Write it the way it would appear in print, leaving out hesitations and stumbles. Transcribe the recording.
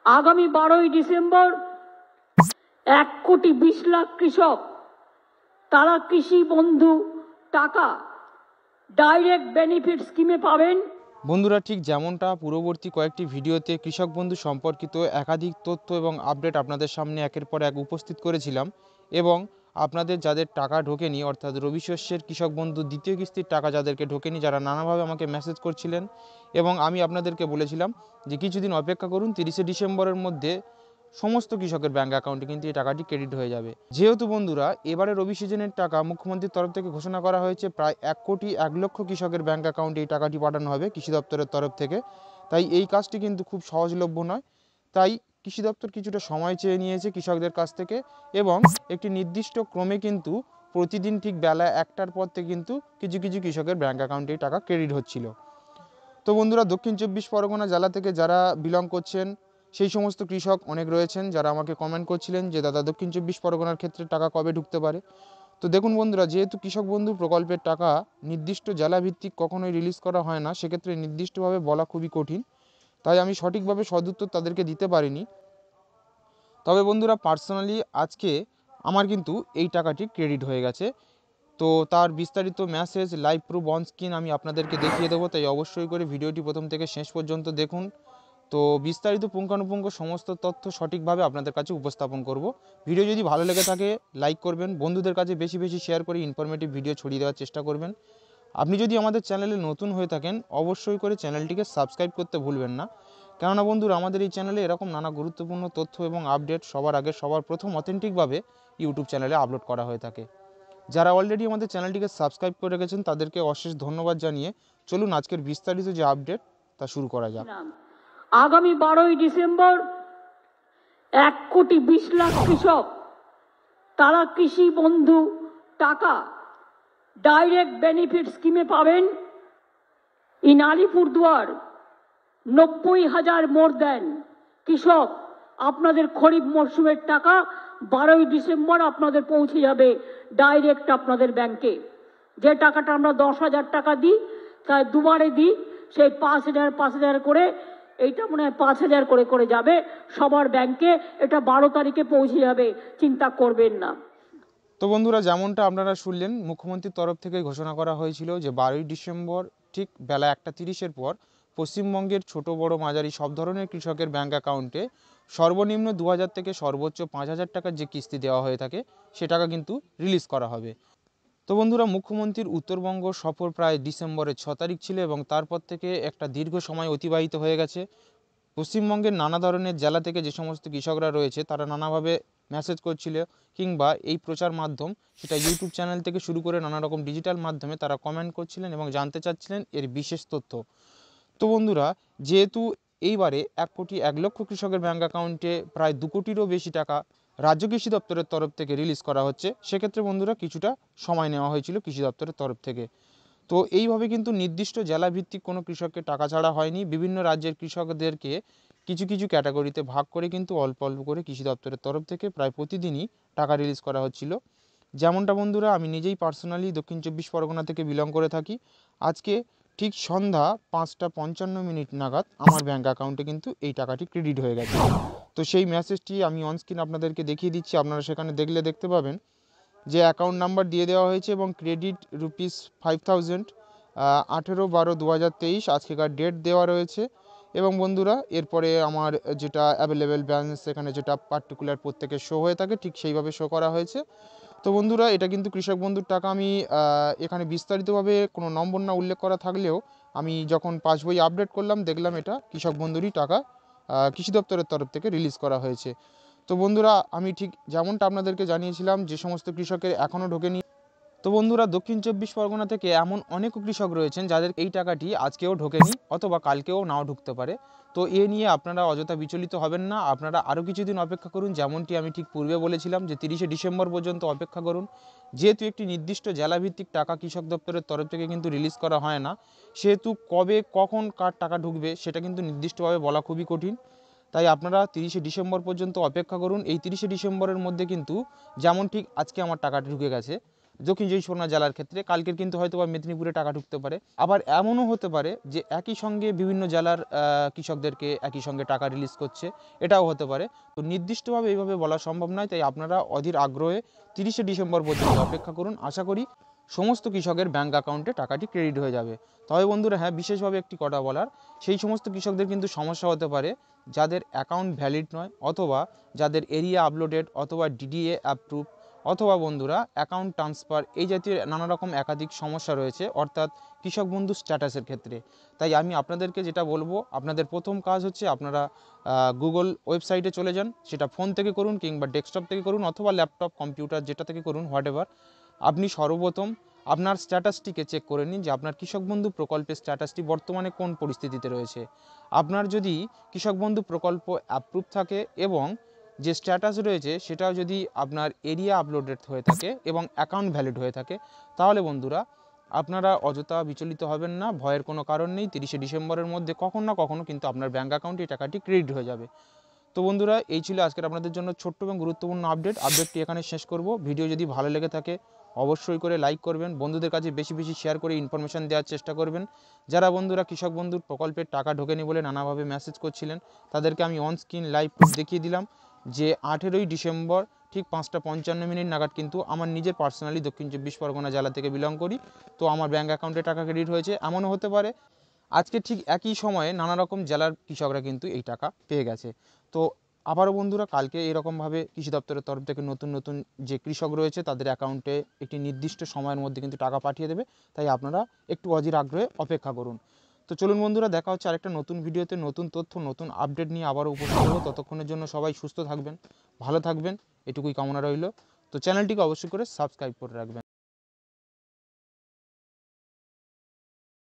আগামী 12ই ডিসেম্বর 1,20,00,000 কৃষক তারা কৃষি বন্ধু টাকা ডাইরেক্ট বেনিফিট স্কিমে পাবেন। বন্ধুরা, ঠিক যেমনটা পূর্ববর্তী কয়েকটি ভিডিওতে কৃষক বন্ধু সম্পর্কিত একাধিক তথ্য এবং আপডেট আপনাদের সামনে একের পর এক উপস্থিত করেছিলাম এবং আপনাদের যাদের টাকা ঢোকেনি, অর্থাৎ রবি শস্যের কৃষক বন্ধু দ্বিতীয় কিস্তির টাকা যাদেরকে ঢোকেনি, যারা নানাভাবে আমাকে মেসেজ করছিলেন এবং আমি আপনাদেরকে বলেছিলাম যে কিছুদিন অপেক্ষা করুন, 30শে ডিসেম্বরের মধ্যে সমস্ত কৃষকের ব্যাঙ্ক অ্যাকাউন্টে কিন্তু এই টাকাটি ক্রেডিট হয়ে যাবে। যেহেতু বন্ধুরা এবারে রবি সিজনের টাকা মুখ্যমন্ত্রীর তরফ থেকে ঘোষণা করা হয়েছে, প্রায় 1,01,00,000 কৃষকের ব্যাঙ্ক অ্যাকাউন্টে এই টাকাটি পাঠানো হবে কৃষি দপ্তরের তরফ থেকে। তাই এই কাজটি কিন্তু খুব সহজলভ্য নয়। তাই কৃষি দপ্তর কিছুটা সময় চেয়ে নিয়েছে কৃষকদের কাছ থেকে এবং একটি নির্দিষ্ট ক্রমে কিন্তু প্রতিদিন ঠিক বেলা 1টার পর থেকে কিন্তু কিছু কিছু কৃষকের ব্যাঙ্ক অ্যাকাউন্টে এই টাকা ক্রেডিট হচ্ছিল। তো বন্ধুরা, দক্ষিণ 24 পরগনা জেলা থেকে যারা বিলং করছেন সেই সমস্ত কৃষক অনেক রয়েছেন যারা আমাকে কমেন্ট করছিলেন যে দাদা দক্ষিণ 24 পরগনার ক্ষেত্রে টাকা কবে ঢুকতে পারে। তো দেখুন বন্ধুরা, যেহেতু কৃষক বন্ধু প্রকল্পের টাকা নির্দিষ্ট জেলা ভিত্তিক কখনোই রিলিজ করা হয় না, সেক্ষেত্রে নির্দিষ্টভাবে বলা খুবই কঠিন। তাই আমি সঠিকভাবে সদুত্তর তাদেরকে দিতে পারিনি। তবে বন্ধুরা, পার্সোনালি আজকে আমার কিন্তু এই টাকাটি ক্রেডিট হয়ে গেছে। তো তার বিস্তারিত message, live proof on screen আমি আপনাদেরকে দেখিয়ে দেবো, তাই অবশ্যই করে ভিডিওটি প্রথম থেকে শেষ পর্যন্ত দেখুন। তো বিস্তারিত পুঙ্খানুপুঙ্খ সমস্ত তথ্য সঠিকভাবে আপনাদের কাছে উপস্থাপন করব। ভিডিও যদি ভালো লেগে থাকে লাইক করবেন, বন্ধুদের কাছে বেশি বেশি শেয়ার করে ইনফরমেটিভ ভিডিও ছড়িয়ে দেওয়ার চেষ্টা করবেন। আপনি যদি আমাদের চ্যানেলে নতুন হয়ে থাকেন অবশ্যই করে চ্যানেলটিকে সাবস্ক্রাইব করতে ভুলবেন না, কেননা বন্ধুরা আমাদের এই চ্যানেলে এরকম নানা গুরুত্বপূর্ণ তথ্য এবং আপডেট সবার আগে সবার প্রথম অথেন্টিকভাবে ইউটিউব চ্যানেলে আপলোড করা হয়ে থাকে। যারা অলরেডি আমাদের চ্যানেলটিকে সাবস্ক্রাইব করে রেখেছেন তাদেরকে অশেষ ধন্যবাদ জানিয়ে চলুন আজকের বিস্তারিত যে আপডেট তা শুরু করা যাক। আগামী 12ই ডিসেম্বর 1,20,00,000 কৃষক তারা কৃষি বন্ধু টাকা ডাইরেক্ট বেনিফিট স্কিমে পাবেন। ইন আলিপুরদুয়ার 90,000 মোর দেন কৃষক আপনাদের খরিফ মরশুমের টাকা 12ই ডিসেম্বর আপনাদের পৌঁছে যাবে ডাইরেক্ট আপনাদের ব্যাংকে। যে টাকাটা আমরা 10,000 টাকা দিই তাই দুবারে দিই, সেই 5,000 করে এইটা মনে হয় 5,000 করে করে যাবে সবার ব্যাংকে। এটা 12 তারিখে পৌঁছে যাবে, চিন্তা করবেন না। তো বন্ধুরা, যেমনটা আপনারা শুনলেন, মুখ্যমন্ত্রীর তরফ থেকে ঘোষণা করা হয়েছিল যে 12ই ডিসেম্বর ঠিক বেলা 1:30-এর পর পশ্চিমবঙ্গের ছোট বড় মাঝারি সব ধরনের কৃষকের ব্যাঙ্ক অ্যাকাউন্টে সর্বনিম্ন 2,000 থেকে সর্বোচ্চ 5,000 টাকার যে কিস্তি দেওয়া হয়ে থাকে সে টাকা কিন্তু রিলিজ করা হবে। তো বন্ধুরা, মুখ্যমন্ত্রীর উত্তরবঙ্গ সফর প্রায় ডিসেম্বরের 6 তারিখ ছিল এবং তারপর থেকে একটা দীর্ঘ সময় অতিবাহিত হয়ে গেছে। পশ্চিমবঙ্গের নানা ধরনের জেলা থেকে যে সমস্ত কৃষকরা রয়েছে তারা নানাভাবে মেসেজ করছিল কিংবা এই প্রচার মাধ্যম সেটা ইউটিউব চ্যানেল থেকে শুরু করে নানা রকম ডিজিটাল মাধ্যমে তারা কমেন্ট করছিলেন এবং জানতে চাচ্ছিলেন এর বিশেষ তথ্য। তো বন্ধুরা, যেহেতু এইবারে 1,01,00,000 কৃষকের ব্যাঙ্ক অ্যাকাউন্টে প্রায় 2 কোটিরও বেশি টাকা রাজ্য কৃষি দপ্তরের তরফ থেকে রিলিজ করা হচ্ছে, সেক্ষেত্রে বন্ধুরা কিছুটা সময় নেওয়া হয়েছিল কৃষি দপ্তরের তরফ থেকে। তো এইভাবে কিন্তু নির্দিষ্ট জেলা ভিত্তিক কোনো কৃষককে টাকা ছাড়া হয়নি, বিভিন্ন রাজ্যের কৃষকদেরকে কিছু কিছু ক্যাটাগরিতে ভাগ করে কিন্তু অল্প অল্প করে কৃষি দপ্তরের তরফ থেকে প্রায় প্রতিদিনই টাকা রিলিজ করা হচ্ছিল। যেমনটা বন্ধুরা আমি নিজেই পার্সোনালি দক্ষিণ 24 পরগনা থেকে বিলং করে থাকি, আজকে ঠিক সন্ধ্যা 5:55 নাগাদ আমার ব্যাঙ্ক অ্যাকাউন্টে কিন্তু এই টাকাটি ক্রেডিট হয়ে গেছে। তো সেই মেসেজটি আমি অনস্ক্রিন আপনাদেরকে দেখিয়ে দিচ্ছি, আপনারা সেখানে দেখলে দেখতে পাবেন যে অ্যাকাউন্ট নাম্বার দিয়ে দেওয়া হয়েছে এবং ক্রেডিট ₹5,000 18/12/2023 আজকেকার ডেট দেওয়া রয়েছে। এবং বন্ধুরা এরপরে আমার যেটা অ্যাভেলেবেল ব্যালেন্স সেখানে যেটা পার্টিকুলার প্রত্যেকের শো হয়ে থাকে ঠিক সেইভাবে শো করা হয়েছে। তো বন্ধুরা, এটা কিন্তু কৃষক বন্ধুর টাকা। আমি এখানে বিস্তারিতভাবে কোনো নম্বর না উল্লেখ করা থাকলেও আমি যখন পাসবই আপডেট করলাম দেখলাম এটা কৃষক বন্ধুরই টাকা কৃষি দপ্তরের তরফ থেকে রিলিজ করা হয়েছে। তো বন্ধুরা, আমি ঠিক যেমনটা আপনাদেরকে জানিয়েছিলাম যে সমস্ত কৃষকের এখনও ঢোকেনি, তো বন্ধুরা দক্ষিণ 24 পরগনা থেকে এমন অনেক কৃষক রয়েছেন যাদের এই টাকাটি আজকেও ঢোকেনি অথবা কালকেও নাও ঢুকতে পারে। তো এ নিয়ে আপনারা অযথা বিচলিত হবেন না, আপনারা আরও কিছুদিন অপেক্ষা করুন। যেমনটি আমি ঠিক পূর্বে বলেছিলাম যে 30শে ডিসেম্বর পর্যন্ত অপেক্ষা করুন। যেহেতু একটি নির্দিষ্ট জেলাভিত্তিক টাকা কৃষক দপ্তরের তরফ থেকে কিন্তু রিলিজ করা হয় না, সেহেতু কবে কখন কার টাকা ঢুকবে সেটা কিন্তু নির্দিষ্টভাবে বলা খুবই কঠিন। তাই আপনারা 30শে ডিসেম্বর পর্যন্ত অপেক্ষা করুন। এই 30শে ডিসেম্বরের মধ্যে কিন্তু যেমন ঠিক আজকে আমার টাকাটি ঢুকে গেছে, দক্ষিণ চব্বিশ পরগনা জেলার ক্ষেত্রে, কালকের কিন্তু হয়তো বা মেদিনীপুরে টাকা ঢুকতে পারে। আবার এমনও হতে পারে যে একই সঙ্গে বিভিন্ন জেলার কৃষকদেরকে একই সঙ্গে টাকা রিলিজ করছে, এটাও হতে পারে। তো নির্দিষ্টভাবে এইভাবে বলা সম্ভব নয়, তাই আপনারা অধীর আগ্রহে 30শে ডিসেম্বর পর্যন্ত অপেক্ষা করুন। আশা করি সমস্ত কৃষকের ব্যাঙ্ক অ্যাকাউন্টে টাকাটি ক্রেডিট হয়ে যাবে। তবে বন্ধুরা হ্যাঁ, বিশেষভাবে একটি কথা বলার, সেই সমস্ত কৃষকদের কিন্তু সমস্যা হতে পারে যাদের অ্যাকাউন্ট ভ্যালিড নয়, অথবা যাদের এরিয়া আপলোডেড, অথবা ডিডিএ অ্যাপ্রুভ, অথবা বন্ধুরা অ্যাকাউন্ট ট্রান্সফার, এই জাতীয় নানা রকম একাধিক সমস্যা রয়েছে, অর্থাৎ কৃষক বন্ধু স্ট্যাটাসের ক্ষেত্রে। তাই আমি আপনাদেরকে যেটা বলবো, আপনাদের প্রথম কাজ হচ্ছে আপনারা গুগল ওয়েবসাইটে চলে যান, সেটা ফোন থেকে করুন কিংবা ডেস্কটপ থেকে করুন অথবা ল্যাপটপ কম্পিউটার যেটা থেকে করুন, হোয়াট এভার। আপনি সর্বপ্রথম আপনার স্ট্যাটাসটিকে চেক করে নিন যে আপনার কৃষক বন্ধু প্রকল্পের স্ট্যাটাসটি বর্তমানে কোন পরিস্থিতিতে রয়েছে। আপনার যদি কৃষক বন্ধু প্রকল্প অ্যাপ্রুভ থাকে এবং যে স্ট্যাটাস রয়েছে সেটাও যদি আপনার এরিয়া আপলোডেড হয়ে থাকে এবং অ্যাকাউন্ট ভ্যালিড হয়ে থাকে, তাহলে বন্ধুরা আপনারা অযথা বিচলিত হবেন না, ভয়ের কোনো কারণ নেই। 30শে ডিসেম্বরের মধ্যে কখনো না কখনো কিন্তু আপনার ব্যাঙ্ক অ্যাকাউন্টে এই টাকাটি ক্রেডিট হয়ে যাবে। তো বন্ধুরা, এই ছিল আজকের আপনাদের জন্য ছোট্ট এবং গুরুত্বপূর্ণ আপডেটটি এখানে শেষ করব। ভিডিও যদি ভালো লেগে থাকে অবশ্যই করে লাইক করবেন, বন্ধুদের কাছে বেশি বেশি শেয়ার করে ইনফরমেশান দেওয়ার চেষ্টা করবেন। যারা বন্ধুরা কৃষক বন্ধুর প্রকল্পের টাকা ঢোকেনি বলে নানাভাবে মেসেজ করছিলেন, তাদেরকে আমি অন স্ক্রিন লাইভ প্রুফ দেখিয়ে দিলাম যে 18ই ডিসেম্বর ঠিক 5টা 55 নাগাদ কিন্তু আমার নিজের পার্সোনালি দক্ষিণ চব্বিশ পরগনা জেলা থেকে বিলং করি, তো আমার ব্যাঙ্ক অ্যাকাউন্টে টাকা ক্রেডিট হয়েছে। এমনও হতে পারে আজকে ঠিক একই সময়ে নানা রকম জেলার কৃষকরা কিন্তু এই টাকা পেয়ে গেছে। তো আবারও বন্ধুরা কালকে এরকমভাবে কৃষি দপ্তরের তরফ থেকে নতুন নতুন যে কৃষক রয়েছে তাদের অ্যাকাউন্টে একটি নির্দিষ্ট সময়ের মধ্যে কিন্তু টাকা পাঠিয়ে দেবে, তাই আপনারা একটু অধীর আগ্রহে অপেক্ষা করুন। তো চলুন বন্ধুরা, দেখা হচ্ছে আরেকটা নতুন ভিডিওতে, নতুন তথ্য নতুন আপডেট নিয়ে আবারও উপস্থিত হবো। ততক্ষণের জন্য সবাই সুস্থ থাকবেন, ভালো থাকবেন, এটুকুই কামনা রইল। তো চ্যানেলটিকে অবশ্যই করে সাবস্ক্রাইব করে রাখবেন।